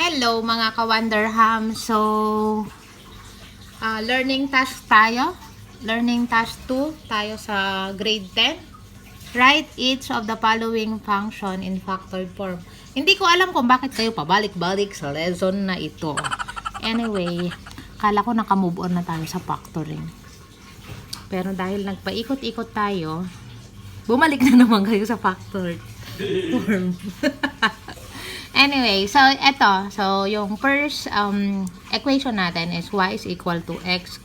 Hello mga ka-Wonderham. So, learning task tayo. Learning task 2 tayo sa grade 10. Write each of the following function in factored form. Hindi ko alam kung bakit kayo pabalik-balik sa lesson na ito. Anyway, kala ko naka-move on na tayo sa factoring. Pero dahil nagpaikot-ikot tayo, bumalik na naman kayo sa factored form. Anyway, so eto, so yung first equation natin is y is equal to x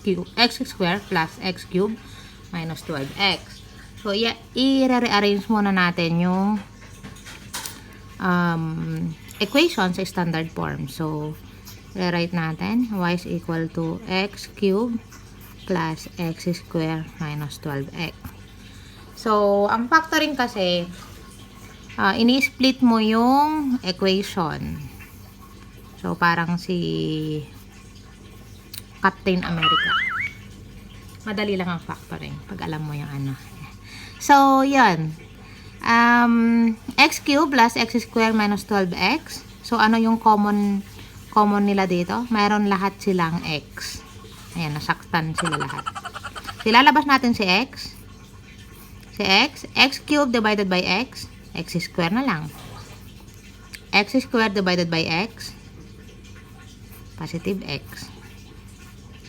squared plus x cubed minus 12x. So i-rearrange muna natin yung equation sa standard form. So rewrite natin y is equal to x cubed plus x squared minus 12x. So ang factoring kasi ini-split mo yung equation. So, parang si Captain America. Madali lang ang factoring pag alam mo yung ano. So, yan. X cubed plus x squared minus 12x. So, ano yung common nila dito? Mayroon lahat silang x. Ayan, nasaktan sila lahat. Silalabas natin si x. Si x. X cubed divided by x. X squared na lang. X squared divided by x. Positive x.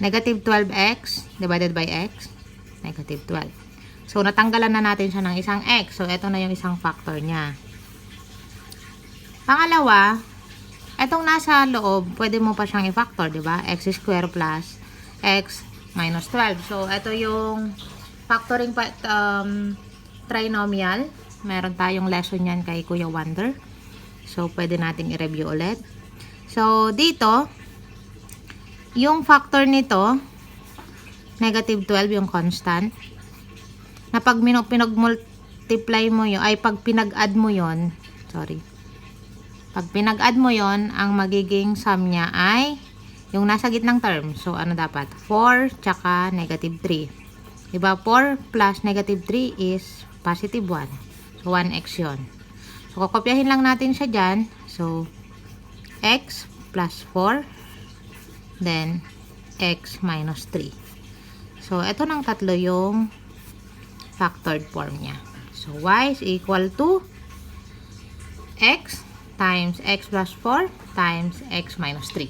Negative 12x divided by x. Negative 12. So, natanggalan na natin siya ng isang x. So, ito na yung isang factor niya. Pangalawa, itong nasa loob, pwede mo pa siyang i-factor, di ba? X squared plus x minus 12. So, ito yung factoring trinomial. Meron tayong lesson yan kay Kuya Wonder. So, pwede nating i-review ulit. So, dito, yung factor nito, negative 12 yung constant. Na pag pinag-multiply mo yun, ay pag pinag-add mo yun, sorry. Pag pinag-add mo yun, ang magiging sum niya ay yung nasa gitnang term. So, ano dapat? 4 tsaka negative 3. Diba? 4 plus negative 3 is positive 1. So, 1x yun. So, kokopyahin lang natin siya dyan. So, x plus 4. Then, x minus 3. So, ito ng tatlo yung factored form niya. So, y is equal to x times x plus 4 times x minus 3.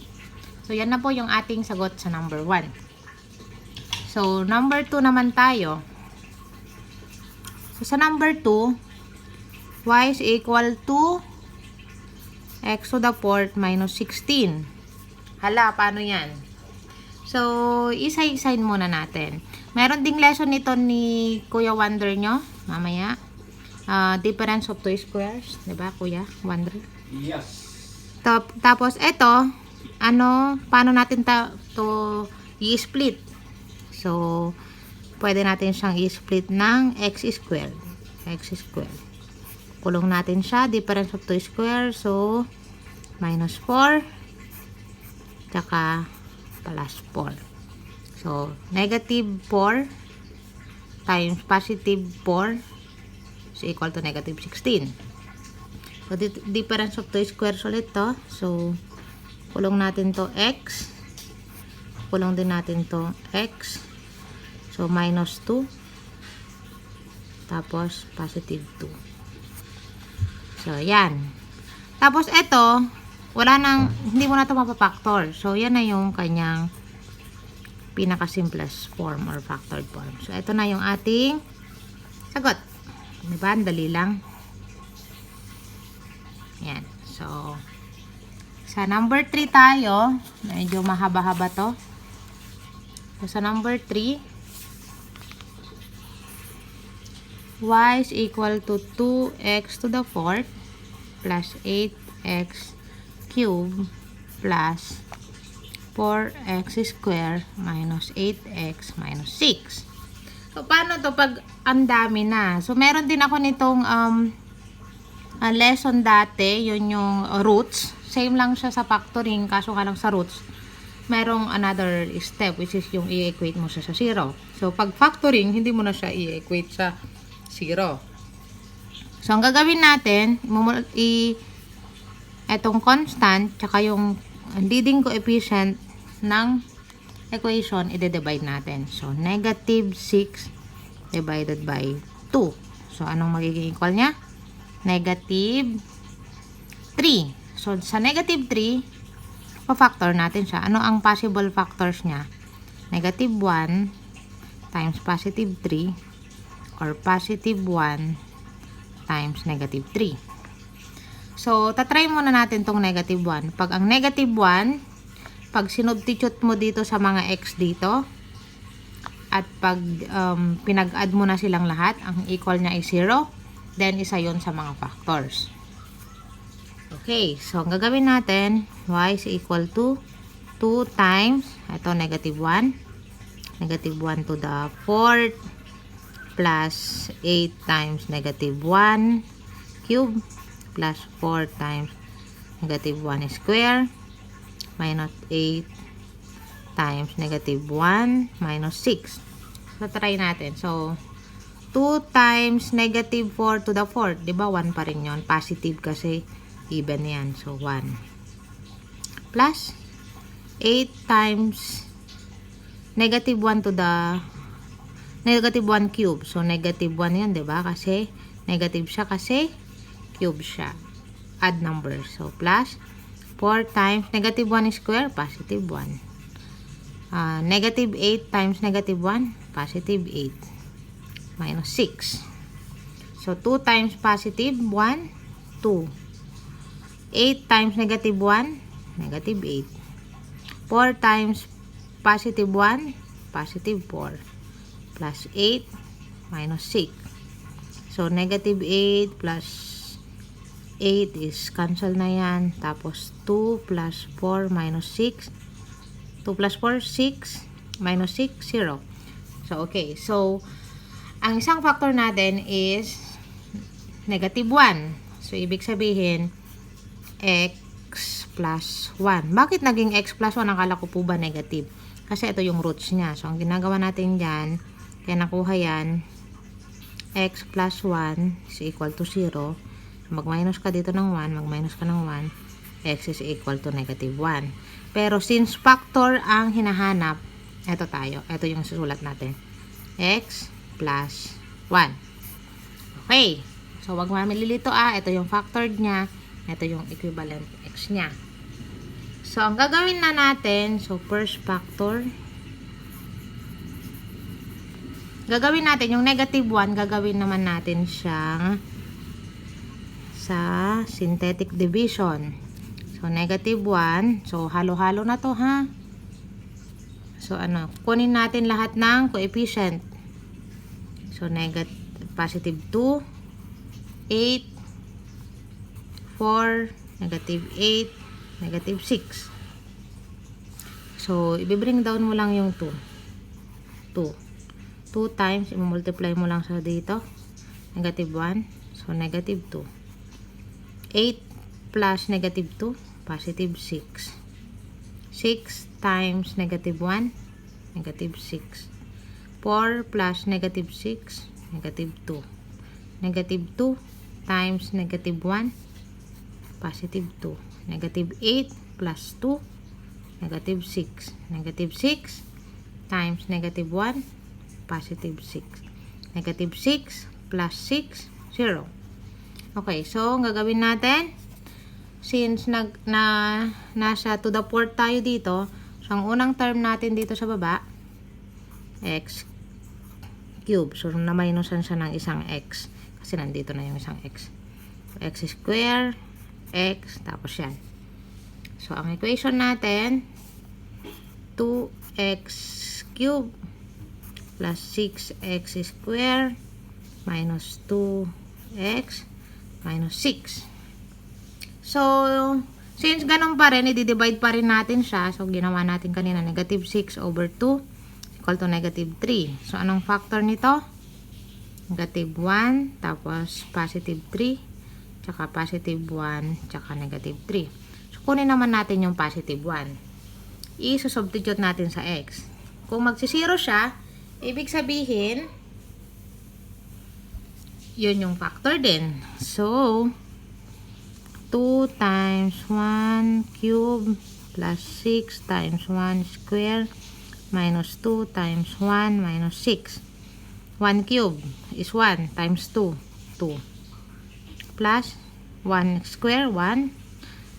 So, yan na po yung ating sagot sa number 1. So, number 2 naman tayo. So, sa number 2, y is equal to x to the 4th minus 16. Hala, paano yan? So, isa-isahin muna natin. Meron ding lesson nito ni Kuya Wonder nyo, mamaya. Difference of two squares. Diba, Kuya Wonder? Yes. Tapos, ito, paano natin to i-split? So, pwede natin siyang i-split ng x squared. X squared. Kulong natin siya, difference of 2 square, so minus 4 tsaka plus 4. So, negative 4 times positive 4 is equal to negative 16. So, difference of 2 squares ulit to. So, kulong natin to x. Kulong din natin to x. So, minus 2. Tapos, positive 2. So, yan. Tapos, ito, hindi mo na ito mapapactor. So, yan na yung kanyang pinaka-simplest form or factored form. So, ito na yung ating sagot. Diba? Dali lang. Yan. So, sa number 3 tayo. Medyo mahaba-haba to. So, sa number 3, y is equal to 2x to the 4th plus 8x cubed plus 4x squared minus 8x minus 6. So, paano to pag ang dami na? So, meron din ako nitong lesson dati, yun yung roots. Same lang siya sa factoring, kaso nga lang sa roots, merong another step, which is yung i-equate mo siya sa 0. So, pag factoring, hindi mo na siya i-equate sa 0. So, ang gagawin natin, etong constant, tsaka yung leading coefficient ng equation, i-divide natin. So, negative 6 divided by 2. So, anong magiging equal niya? Negative 3. So, sa negative 3, pa-factor natin siya. Ano ang possible factors niya? Negative 1 times positive 3 or positive 1 times negative 3. So, tatry muna natin tong negative 1. Pag ang negative 1, pag sinubstitute mo dito sa mga x dito, at pag pinag-add mo na silang lahat, ang equal niya ay 0, then isa yon sa mga factors. Okay, so ang gagawin natin, y is equal to 2 times, ito negative 1, negative 1 to the 4th, plus 8 times negative 1 cube, plus 4 times negative 1 square, minus 8 times negative 1 minus 6. So, try natin. So, 2 times negative 4 to the 4th. Diba, 1 pa rin yun. Positive kasi even yan. So, 1. Plus, 8 times negative 1 to the negative 1 cube. So, negative 1 yan, diba? Kasi, negative siya kasi cube siya. Add number. So, plus, 4 times negative 1 square, positive 1. Negative 8 times negative 1, positive 8. Minus 6. So, 2 times positive 1, 2. 8 times negative 1, negative 8. 4 times positive 1, positive 4. Plus 8, minus 6. So, negative 8 plus 8 is cancel na yan. Tapos, 2 plus 4 minus 6. 2 plus 4, 6. Minus 6, 0. So, okay. So, ang isang factor natin is negative 1. So, ibig sabihin, x plus 1. Bakit naging x plus 1? Akala ko po ba negative? Kasi ito yung roots niya. So, ang ginagawa natin dyan, kaya nakuha yan, x plus 1 is equal to 0. Mag-minus ka dito ng 1, mag-minus ka ng 1, x is equal to negative 1. Pero since factor ang hinahanap, ito tayo. Ito yung susulat natin. X plus 1. Okay. So, wag mamililito ito yung factor niya. Ito yung equivalent x niya. So, ang gagawin na natin, so first factor, gagawin natin yung negative 1, gagawin naman natin siyang sa synthetic division. So, negative 1. So, halo-halo na to, ha? So, kunin natin lahat ng coefficient. So, positive 2, 8, 4, negative 8, negative 6. So, i-bring down mo lang yung 2. 2 times, i-multiply mo lang sa dito. Negative 1. So, negative 2. 8 plus negative 2. Positive 6. 6 times negative 1, negative 6. 4 plus negative 6, negative 2. Negative 2 times negative 1, positive 2. Negative 8 plus 2, negative 6. Negative 6 times negative 1, positive 6. Negative 6 plus 6, 0. Okay, so ang gagawin natin, since nasa to the 4th tayo dito, so ang unang term natin dito sa baba, x cube. So, na-minusan siya ng isang x. Kasi nandito na yung isang x. So, x square, x, tapos yan. So, ang equation natin, 2x cube plus 6x square minus 2x minus 6. So, since ganun pa rin, i-divide pa rin natin siya. So, ginawa natin kanina, negative 6 over 2 equal to negative 3. So, anong factor nito? Negative 1, tapos positive 3, tsaka positive 1, tsaka negative 3. So, kunin naman natin yung positive 1. I-substitute natin sa x. Kung magsi-0 siya, ibig sabihin, yun yung factor din. So, 2 2 times 1 cube plus 6 times 1 square minus 2 times 1 minus 6. 1 cube is 1 times 2, 2. Plus 1 square, 1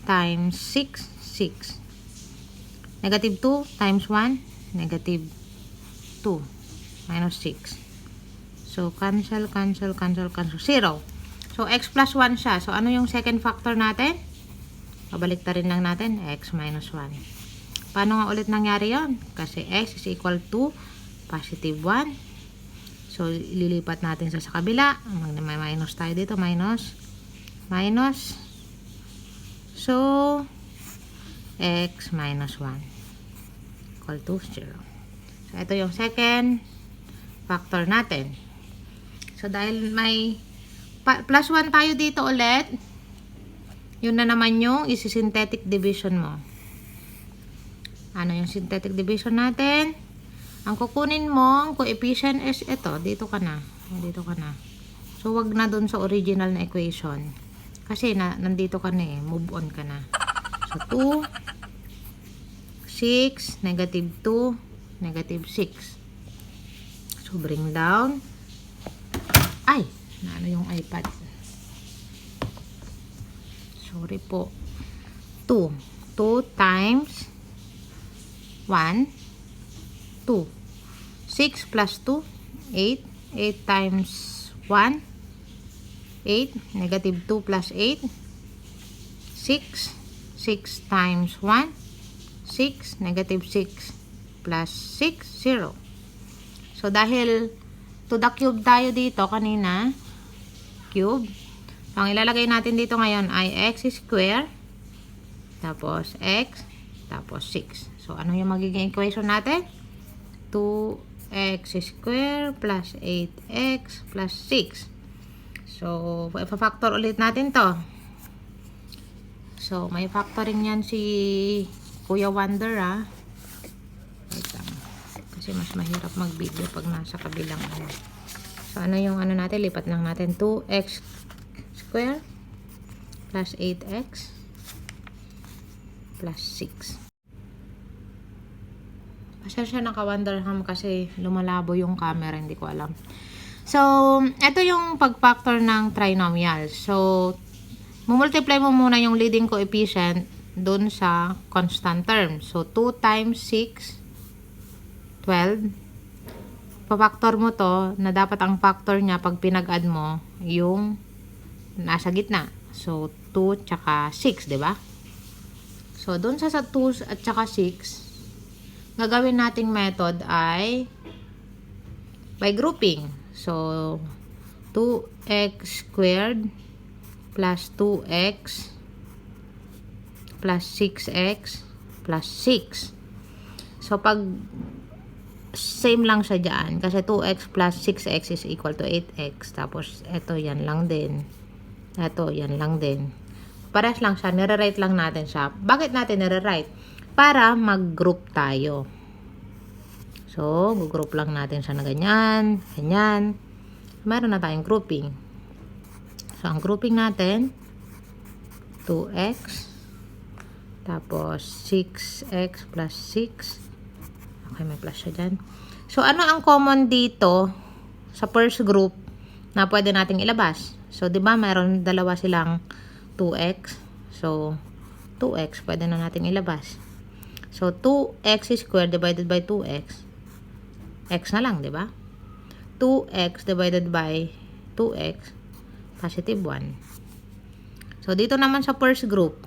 times 6, 6. Negative 2 times 1, negative 2 minus 6. So, cancel, 0. So, x plus 1 siya. So, ano yung second factor natin? Pabalik ta rin lang natin, x minus 1. Paano nga ulit nangyari yon? Kasi x is equal to positive 1. So, ililipat natin sa kabila. May minus tayo dito. Minus. So, x minus 1 equal to 0. So, ito yung second factor natin. So, dahil may plus 1 tayo dito ulit, yun na naman yung isi-synthetic division mo. Ano yung synthetic division natin? Ang kukunin mong coefficient is ito. Dito ka na. So, wag na dun sa original na equation. Kasi nandito ka na eh. Move on ka na. So, 2, 6, negative 2, negative 6. So, bring down. Ay! Ano yung iPad? Sorry po. 2. 2 times 1, 2. 6 plus 2, 8. 8 times 1, 8. Negative 2 plus 8, 6. 6 times 1, 6. Negative 6 plus 6, 0. So, dahil to the cube tayo dito kanina, cube. Ang ilalagay natin dito ngayon ay x square, tapos x, tapos 6. So, ano yung magiging equation natin? 2x square plus 8x plus 6. So, ipa-factor ulit natin to. So, may factoring yan si Kuya Wonder, ha? Wait lang. Kasi mas mahirap mag-video pag nasa kabilang ano. So, ano yung ano natin? Lipat lang natin. 2x square plus 8x plus 6. Pasensya na ka-Wonderham kasi lumalabo yung camera. Hindi ko alam. So, ito yung pag-factor ng trinomial. So, mumultiply mo muna yung leading coefficient dun sa constant term. So, 2 times 6, 12. Pa-factor mo to na dapat ang factor niya pag pinag-add mo yung nasa gitna. So, 2 tsaka 6, di ba? So, dun sa 2 at tsaka 6, gagawin nating method ay by grouping. So, 2x squared plus 2x plus 6x plus 6. So, pag same lang siya dyan. Kasi 2x plus 6x is equal to 8x. Tapos, ito, yan lang din. Ito, yan lang din. Parehas lang siya. Nire-write lang natin siya. Bakit natin nire-write? Para mag-group tayo. So, group lang natin siya na ganyan. Ganyan. Meron na tayong grouping. So, ang grouping natin, 2x. Tapos, 6x plus 6. Okay, may plus siya dyan. So, ano ang common dito sa first group na pwede nating ilabas? So, di ba mayroon dalawa silang 2x. So, 2x pwede na nating ilabas. So, 2x squared divided by 2x. X na lang, di ba? 2x divided by 2x, positive 1. So, dito naman sa first group,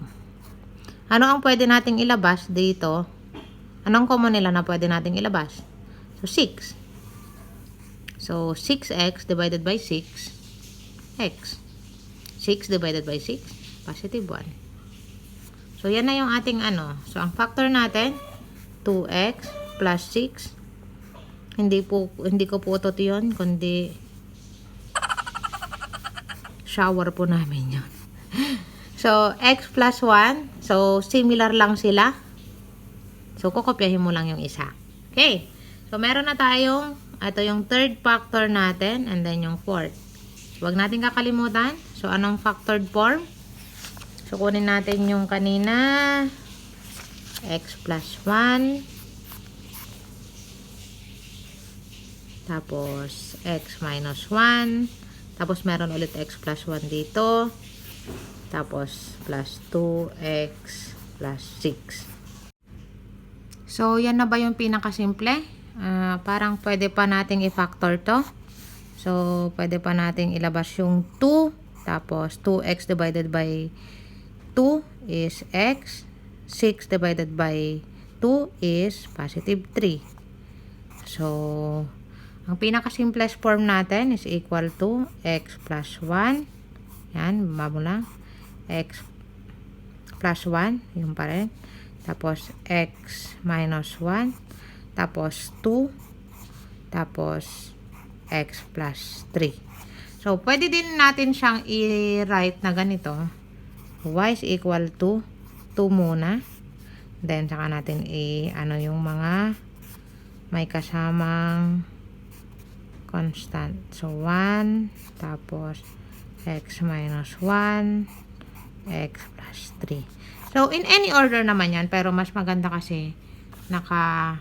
ano ang pwede nating ilabas dito? Anong common nila na pwede nating ilabas? So, 6. So, 6x divided by 6, x. 6 divided by 6, positive 1. So, yan na yung ating ano. So, ang factor natin, 2x plus 6. Hindi ko po ito yun, kundi shower po namin yun. So, x plus 1. So, similar lang sila. So, kukopyahin mo lang yung isa. Okay. So, meron na tayong, ito yung third factor natin, and then yung fourth. Huwag natin kakalimutan. So, anong factored form? So, kunin natin yung kanina. X plus 1. Tapos, x minus 1. Tapos, meron ulit x plus 1 dito. Tapos, plus 2x plus 6. So, yan na ba yung pinakasimple? Parang pwede pa nating i-factor to. So, pwede pa nating ilabas yung 2. Tapos, 2x divided by 2 is x. 6 divided by 2 is positive 3. So, ang pinaka-simplest form natin is equal to x plus 1. Yan, baba mo lang. X plus 1, yun pa rin. Tapos, x minus 1. Tapos, 2. Tapos, x plus 3. So, pwede din natin siyang i-write na ganito. Y is equal to 2 muna. Then, saka natin ano yung mga may kasamang constant. So, 1. Tapos, x minus 1. X plus 3. So, in any order naman yan. Pero, mas maganda kasi nakalagay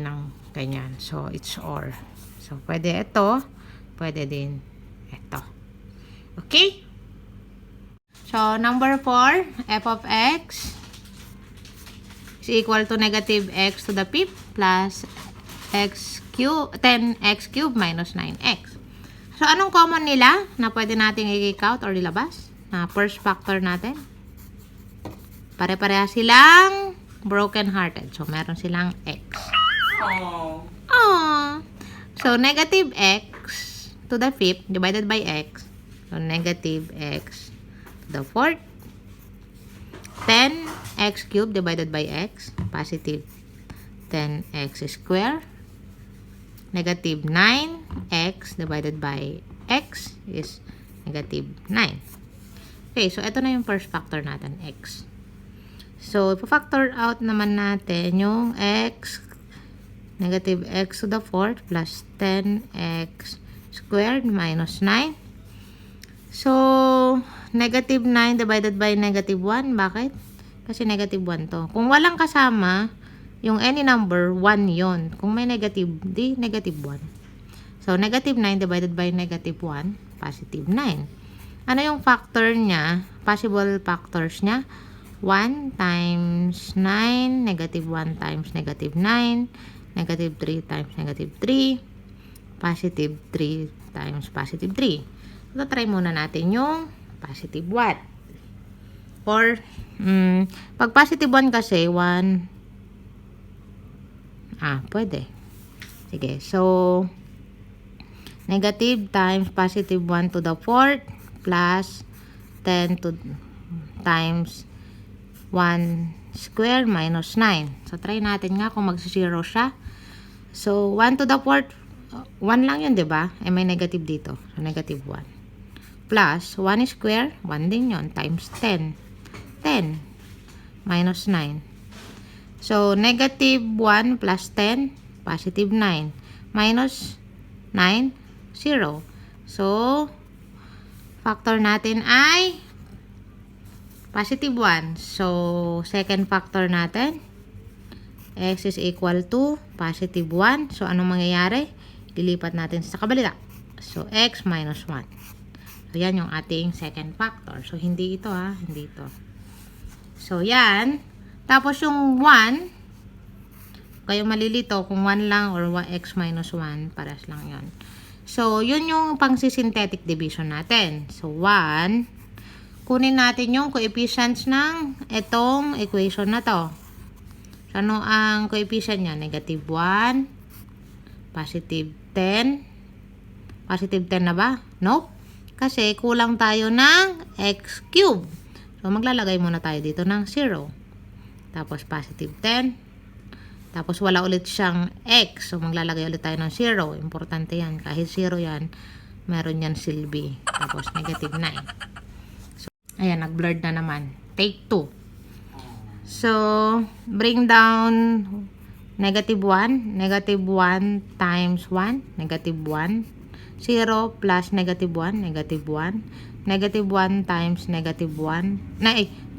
ng ganyan. So, it's or. So, pwede ito. Pwede din ito. Okay? So, number 4, f of x is equal to negative x to the 5th plus x cube, 10x cubed minus 9x. So, anong common nila na pwede nating i-kick out or ilabas? Na first factor natin. Pare-pareha silang broken-hearted. So, meron silang x. Oh. Aww. So, negative x to the 5th divided by x. So, negative x to the 4th. 10x cubed divided by x. Positive 10x squared. Negative 9x divided by x is negative 9. Okay, so ito na yung first factor natin, x. So, ipa-factor out naman natin yung x, negative x to the 4th plus 10x squared minus 9. So, negative 9 divided by negative 1. Bakit? Kasi negative 1 to. Kung walang kasama, yung any number, 1 yon. Kung may negative, di negative 1. So, negative 9 divided by negative 1, positive 9. Ano yung factor niya? Possible factors niya? 1 times 9, negative 1 times negative 9, negative 3 times negative 3, positive 3 times positive 3. So, try muna natin yung positive 1. Or, pag positive 1 kasi, 1, pwede. Sige, so, negative times positive 1 to the 4th plus 10 times 1 square minus 9. So, try natin nga kung mag-0 siya. So, 1 to the 4th, 1 lang yun, diba? May negative dito. So, negative 1. Plus, 1 square, 1 din yun, times 10. 10 minus 9. So, negative 1 plus 10, positive 9. Minus 9, 0. So, factor natin ay positive 1. So, second factor natin, x is equal to positive 1. So, anong mangyayari? Lilipat natin sa kabalita. So, x minus 1. So, yan yung ating second factor. So, hindi ito hindi ito. So, yan. Tapos, yung 1, kayo malilito kung 1 lang or x minus 1, paras lang yan. So, yun yung pang-synthetic division natin. So, 1, kunin natin yung coefficients ng itong equation na to. So, ano ang coefficient niya? Negative 1, positive 10. Positive 10 na ba? Nope. Kasi kulang tayo ng x cube. So, maglalagay muna tayo dito ng 0. Tapos, positive 10. Tapos, wala ulit siyang x. So, maglalagay ulit tayo ng 0. Importante yan. Kahit 0 yan, meron yan silbi. Tapos, negative 9. So, ayan, nag-blurred na naman. Take 2. So, bring down negative 1. Negative 1 times 1. Negative 1. 0 plus negative 1. Negative 1. negative 1 times negative 1.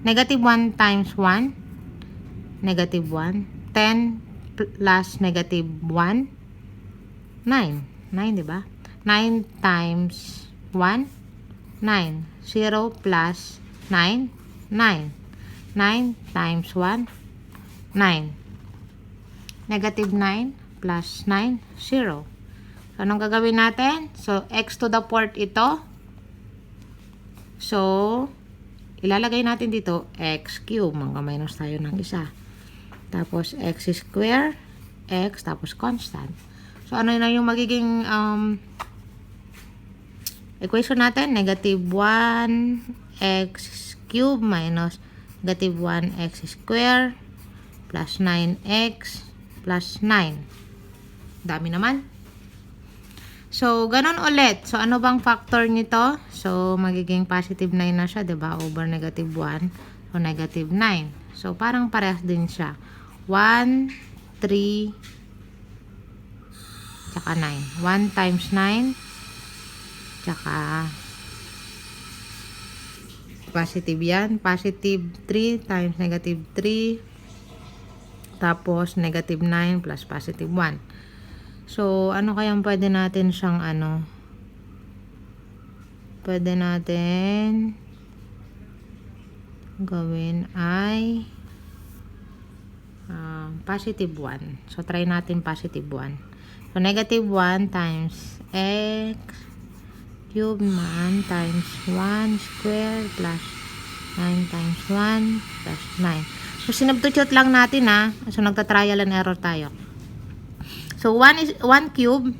Negative 1 times 1. Negative 1. 10 plus negative 1. 9. 9, diba? 9 times 1. 9. 0 plus 9. 9. 9 times 1. 9. Negative 9 plus 9. 0. So, anong gagawin natin? So, x to the fourth ito. So, ilalagay natin dito x cube. Mga-minus tayo ng isa. Tapos, x square, x, tapos constant. So, ano na yung magiging equation natin? Negative 1 x cube minus negative 1 x square plus 9x plus 9. Dami naman. So, ganun ulit. So, ano bang factor nito? So, magiging positive 9 na siya, diba? Over negative 1 o negative 9. So, parang parehas din siya. 1, 3, tsaka 9. 1 times 9, tsaka positive yan. Positive 3 times negative 3, tapos negative 9 plus positive 1. So, ano kayang pwede natin siyang pwede natin gawin ay positive 1. So, try natin positive 1. So, negative 1 times x cube man times 1 square plus 9 times 1 plus 9. So, sinubstitute lang natin So, nagta-trial and error tayo. So, 1 is 1 cube.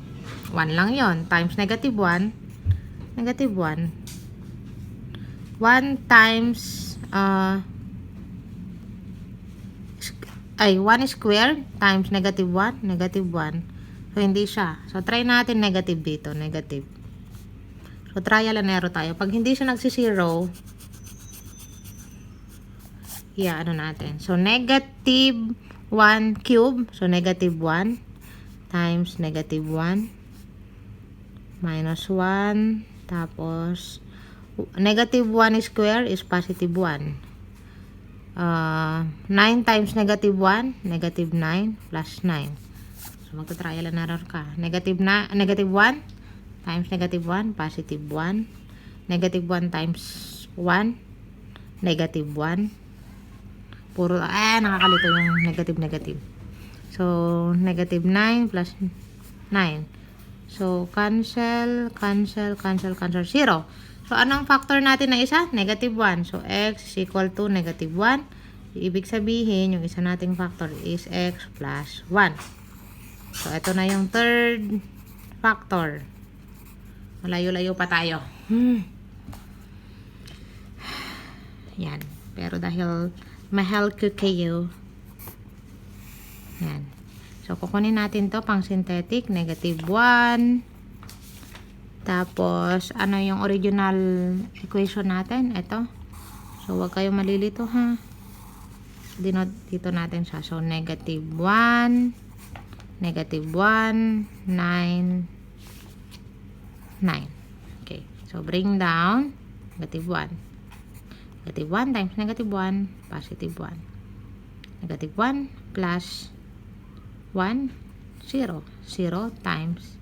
1 lang yon times negative 1. Negative 1. 1 times 1 square times negative 1. Negative 1. So, hindi siya. So, try natin negative dito. Negative. So, trial and error tayo. Pag hindi siya nagsisiro, ano natin. So, negative 1 cube. So, negative 1 times negative 1 minus 1. Tapos, negative 1 square is positive 1. 9 times negative 1, negative 9 plus 9. So, magta-trial and error ka. Negative 1 times negative 1, positive 1. Negative 1 times 1, negative 1. Puro, nakakalito yung negative. So, negative 9 plus 9. So, cancel, 0. So, anong factor natin na isa? Negative 1. So, x is equal to negative 1. Ibig sabihin, yung isa nating factor is x plus 1. So, ito na yung third factor. Malayo-layo pa tayo. Yan. Pero dahil mahal ko kayo, yan. So, kukunin natin to pang synthetic. Negative 1. Tapos, ano yung original equation natin? Ito. So, huwag kayong malilito, ha? Dito natin siya. So, negative 1. Negative 1. 9. 9. Okay. So, bring down. Negative 1. Negative 1 times negative 1. Positive 1. Negative 1 plus 1, 0. 0 times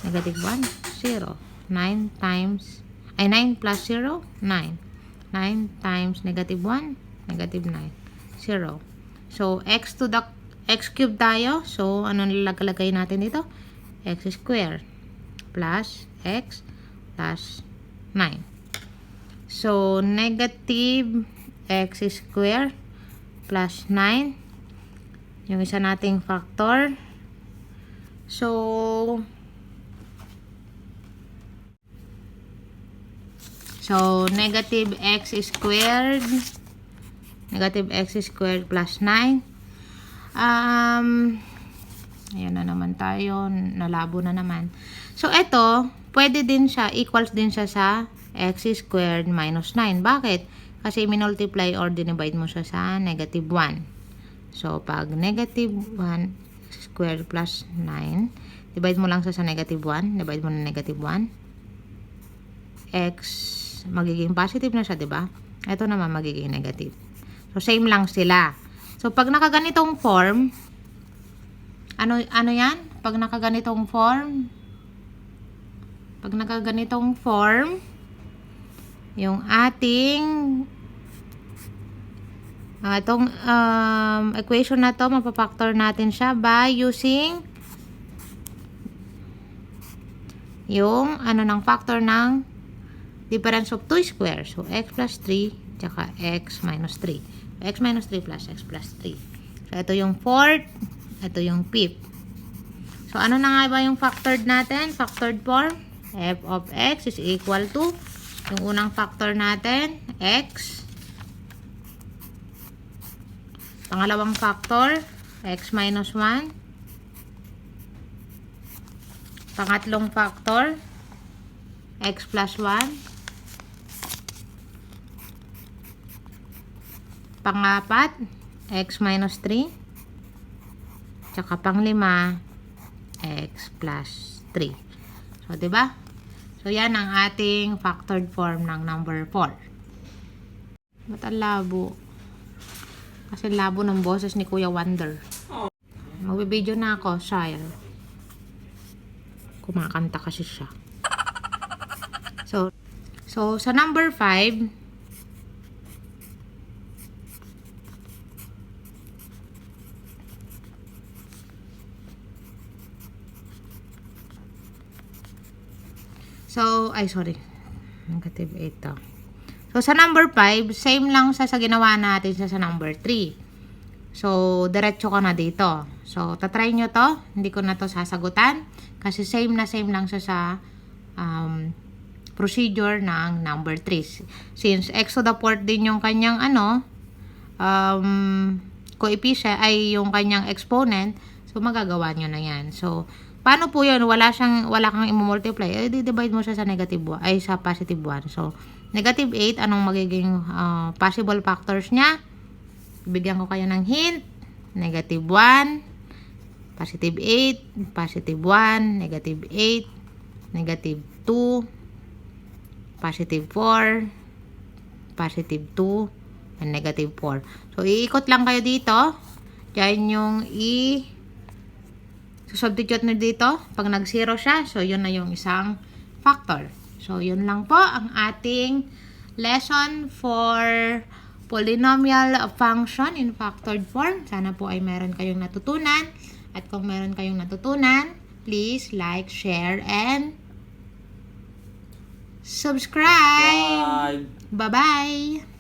negative 1, 0. 9 plus 0, 9. 9 times negative 1, negative 9. 0. So, x cube tayo. So, ano nilalagay natin dito? X square plus x plus 9. So, negative x square plus 9. Yung isa nating factor. So, negative x squared. Negative x squared plus 9. Ayan na naman tayo. Nalabo na naman. So, ito, pwede din siya, equals din siya sa x squared minus 9. Bakit? Kasi minultiply or dinivide mo siya sa negative 1. So, pag negative 1 squared plus 9, divide mo lang siya sa negative 1. Divide mo na negative 1. x magiging positive na siya, di ba? Ito naman magiging negative. So, same lang sila. So, pag nakaganitong form, ano yan? Pag nakaganitong form, yung ating itong equation na to, mapapactor natin siya by using yung ng factor ng difference of 2 square. So, x plus 3 tsaka x minus 3. X minus 3 plus x plus 3. So, ito yung fourth, ito yung fifth. So, ano na nga ba yung factored natin? Factored form, f of x is equal to yung unang factor natin, x. Pangalawang factor, x minus 1. Pangatlong factor, x plus 1. Pangapat, x minus 3. Tsaka panglima, x plus 3. So, diba? So, yan ang ating factored form ng number 4. Ba't ang labo? Kasi labo ng boses ni Kuya Wonder. Magbibideo na ako, Shire. Kumakanta kasi siya. So sa number 5, negative 8 to. So, sa number 5, same lang sa ginawa natin sa number 3. So, diretso ka na dito. So, tatry nyo to. Hindi ko na to sasagutan. Kasi same lang siya sa procedure ng number 3. Since x to the 4th din yung kanyang coefficient ay yung kanyang exponent, so magagawa nyo na yan. So, paano po yun? Wala kang i-multiply. I-divide mo siya sa negative 1, ay sa positive 1. So, negative 8, anong magiging possible factors niya? Bigyan ko kayo ng hint. Negative 1, positive 8, positive 1, negative 8, negative 2, positive 4, positive 2, and negative 4. So, iikot lang kayo dito. Diyan yung substitute na dito. Pag nag-0 siya, so yun na yung isang factor. So, yun lang po ang ating lesson for polynomial function in factored form. Sana po ay meron kayong natutunan. At kung meron kayong natutunan, please like, share, and subscribe. Bye. Bye-bye!